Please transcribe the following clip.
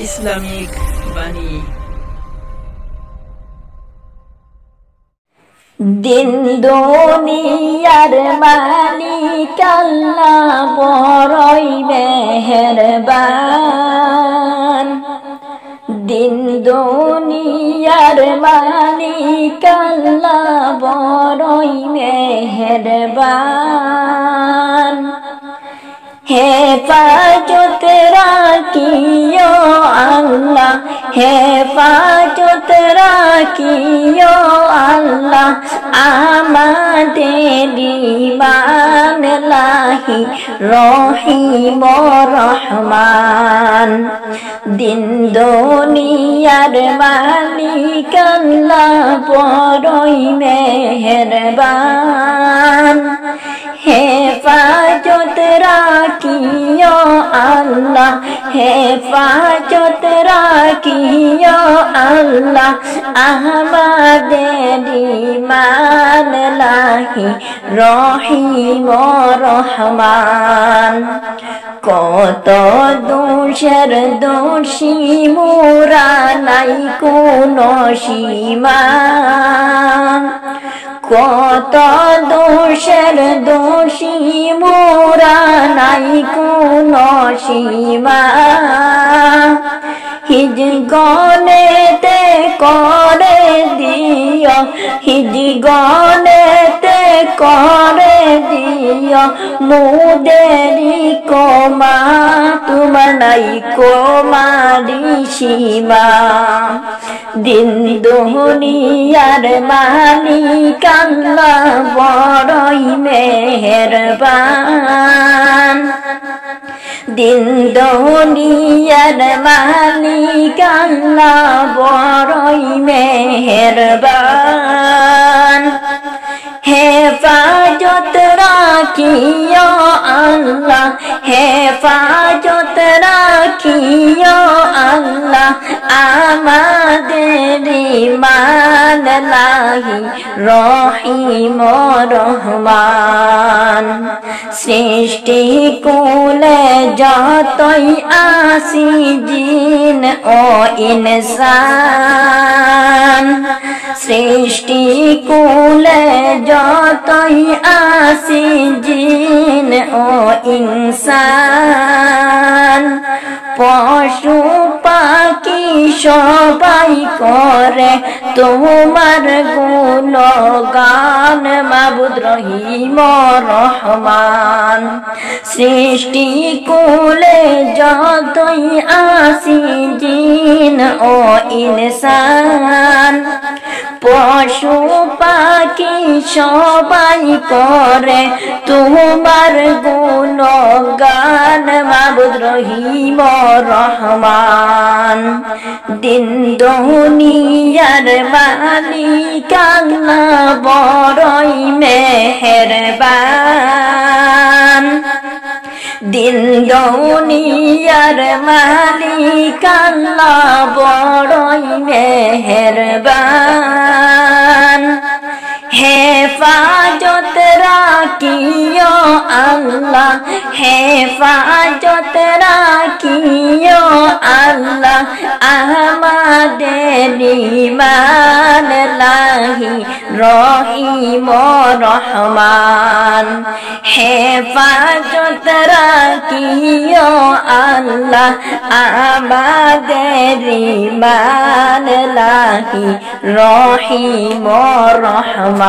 Islamic বাণী। দিন দুনিয়ার মালিক আল্লাহ বড়ই মেহেরবান। দিন দুনিয়ার মালিক আল্লাহ বড়ই মেহেরবান। হেফাজত রাখিও আল্লাহ, হেফাজত রাখিও আল্লাহ আমাদের ঈমান লাহি রহিম রহমান। দিন দুনিয়ার মালিক আল্লাহ বড়ই মেহেরবান। হেফাজত রাখিও আল্লাহ, হেফাজত রাখিও আল্লাহ আমাদের ঈমান লাহি রহিম রহমান। কত দোষের দোষী মোরা নাই কোনো সীমা, কত দোষের দোষী মোরা নাই কোনো সীমা। হিজ গনেতে করে দিও, হিজ গনেতে করে দিও মুদেরি কোমা, তোমার নাই কোমারি সীমা। দিন দুনিয়ার মালিক আল্লাহ বড়ই মেহেরবান। দিন দুনিয়ার মালিক আল্লাহ বড়ই মেহেরবান। হেফাজত রাখিও আল্লাহ, হেফাজত রাখিও আল্লাহ আমাদের ঈমান লাহি রহিম রহমান। সৃষ্টি কুলে যতই আসি জিন ও ইনসান, সৃষ্টি কুলে যতই আসি জিন ও ইনসান, পশু পাখি সবাই করে তোমার গুণগান মাবুদ রহিম রহমান। সৃষ্টি কুলে যতই আসি জিন ও ইনসান, পশু পাখি সবাই করে তোমার গুণগান মাবুদ রহিম রহমান। দিন দুনিয়ার মালিক আল্লাহ বড়ই মেহেরবান। দিন দুনিয়ার মালিক আল্লাহ বড়ই মেহেরবান। হেফাজত রাখিও আল্লাহ, হেফাজত রাখিও আল্লাহ আমাদের ঈমান লাহি রহিম রহমান। হেফাজত রাখিও আল্লাহ আমাদের ঈমান লাহি রহিম রহমান।